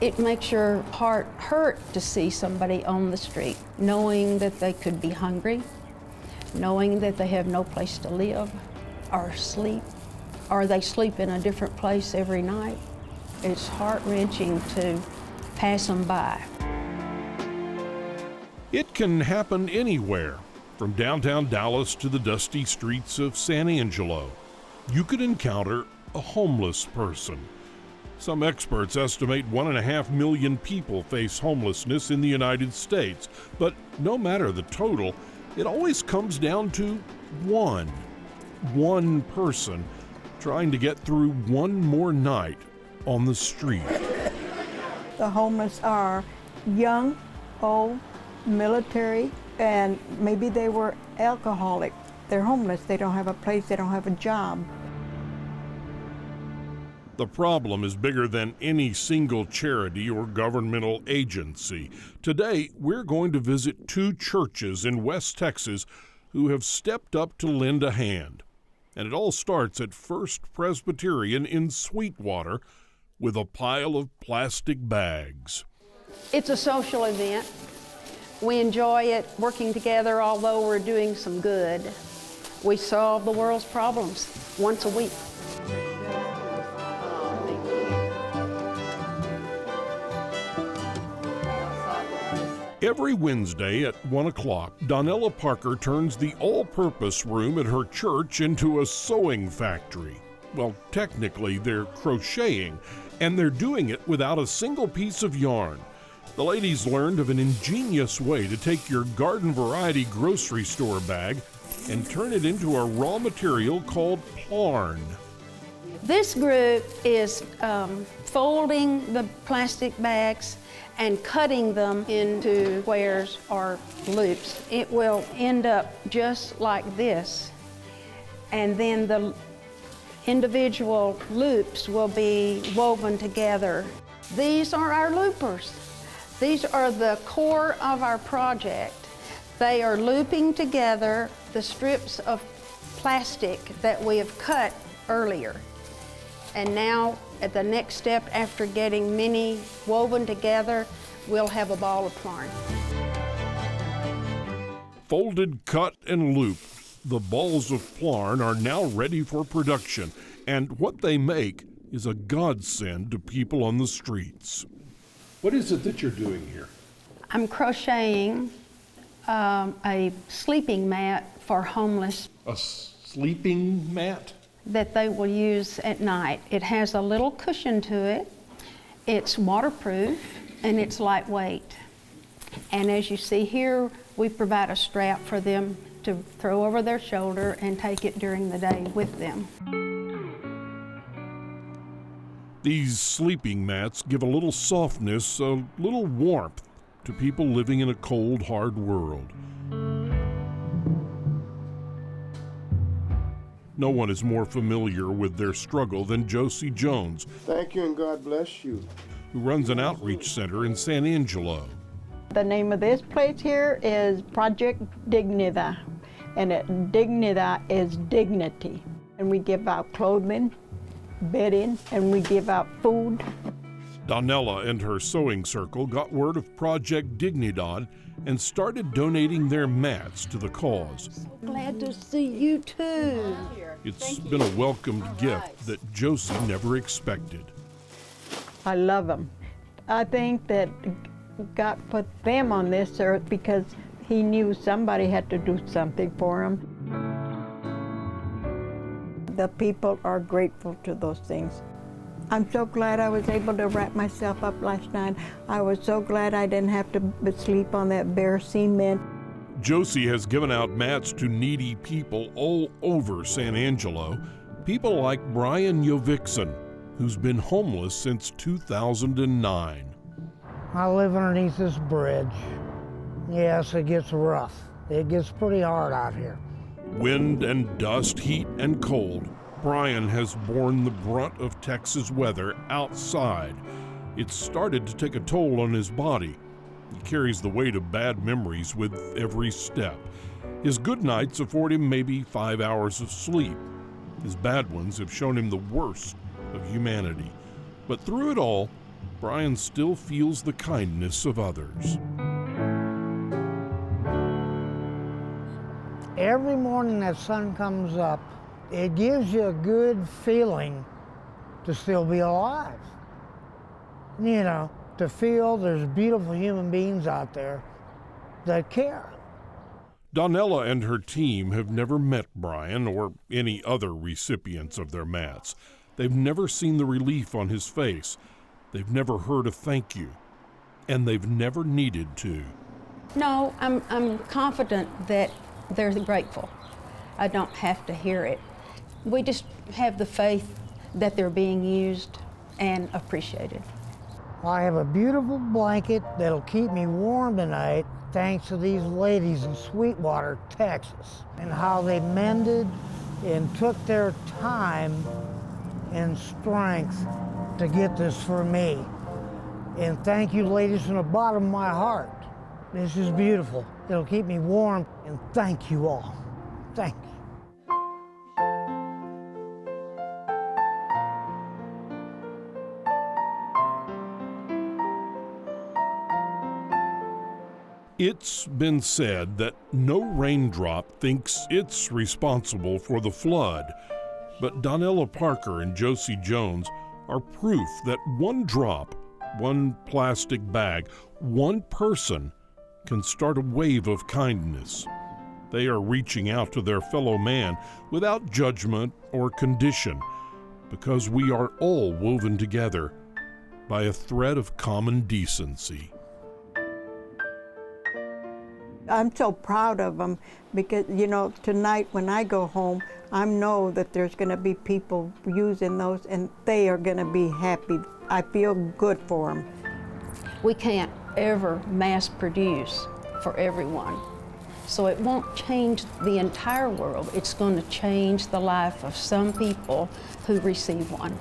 It makes your heart hurt to see somebody on the street, knowing that they could be hungry, knowing that they have no place to live or sleep, or they sleep in a different place every night. It's heart-wrenching to pass them by. It can happen anywhere, from downtown Dallas to the dusty streets of San Angelo. You could encounter a homeless person. Some experts estimate 1.5 million people face homelessness in the United States, but no matter the total, it always comes down to one person trying to get through one more night on the street. The homeless are young, old, military, and maybe they were alcoholic. They're homeless, they don't have a place, they don't have a job. The problem is bigger than any single charity or governmental agency. Today, we're going to visit 2 churches in West Texas who have stepped up to lend a hand. And it all starts at First Presbyterian in Sweetwater with a pile of plastic bags. It's a social event. We enjoy it, working together, although we're doing some good. We solve the world's problems once a week. Every Wednesday at 1 o'clock, Donella Parker turns the all-purpose room at her church into a sewing factory. Well, technically, they're crocheting, and they're doing it without a single piece of yarn. The ladies learned of an ingenious way to take your garden variety grocery store bag and turn it into a raw material called Plarn. This group is folding the plastic bags and cutting them into squares or loops. It will end up just like this, and then the individual loops will be woven together. These are our loopers. These are the core of our project. They are looping together the strips of plastic that we have cut earlier. And now, at the next step, after getting many woven together, we'll have a ball of Plarn. Folded, cut, and looped, the balls of Plarn are now ready for production, and what they make is a godsend to people on the streets. What is it that you're doing here? I'm crocheting a sleeping mat for homeless. A sleeping mat? That they will use at night. It has a little cushion to it. It's waterproof and it's lightweight. And as you see here, we provide a strap for them to throw over their shoulder and take it during the day with them. These sleeping mats give a little softness, a little warmth to people living in a cold, hard world. No one is more familiar with their struggle than Josie Jones. Thank you and God bless you. Who runs an outreach center in San Angelo. The name of this place here is Project Dignidad, and Dignidad is dignity. And we give out clothing, bedding, and we give out food. Donella and her sewing circle got word of Project Dignidad and started donating their mats to the cause. Glad to see you too. It's been a welcomed gift that Josie never expected. I love them. I think that God put them on this earth because He knew somebody had to do something for them. The people are grateful to those things. I'm so glad I was able to wrap myself up last night. I was so glad I didn't have to sleep on that bare cement. Josie has given out mats to needy people all over San Angelo. People like Brian Yovikson, who's been homeless since 2009. I live underneath this bridge. Yes, it gets rough. It gets pretty hard out here. Wind and dust, heat and cold. Brian has borne the brunt of Texas weather outside. It's started to take a toll on his body. He carries the weight of bad memories with every step. His good nights afford him maybe 5 hours of sleep. His bad ones have shown him the worst of humanity. But through it all, Brian still feels the kindness of others. Every morning that sun comes up, it gives you a good feeling to still be alive. You know, to feel there's beautiful human beings out there that care. Donella and her team have never met Brian or any other recipients of their mats. They've never seen the relief on his face. They've never heard a thank you. And they've never needed to. No, I'm confident that they're grateful. I don't have to hear it. We just have the faith that they're being used and appreciated. I have a beautiful blanket that'll keep me warm tonight, thanks to these ladies in Sweetwater, Texas, and how they mended and took their time and strength to get this for me. And thank you, ladies, from the bottom of my heart. This is beautiful. It'll keep me warm, and thank you all. Thank you. It's been said that no raindrop thinks it's responsible for the flood, but Donella Parker and Josie Jones are proof that one drop, one plastic bag, one person can start a wave of kindness. They are reaching out to their fellow man without judgment or condition, because we are all woven together by a thread of common decency. I'm so proud of them because, you know, tonight when I go home, I know that there's going to be people using those and they are going to be happy. I feel good for them. We can't ever mass produce for everyone. So it won't change the entire world. It's going to change the life of some people who receive one.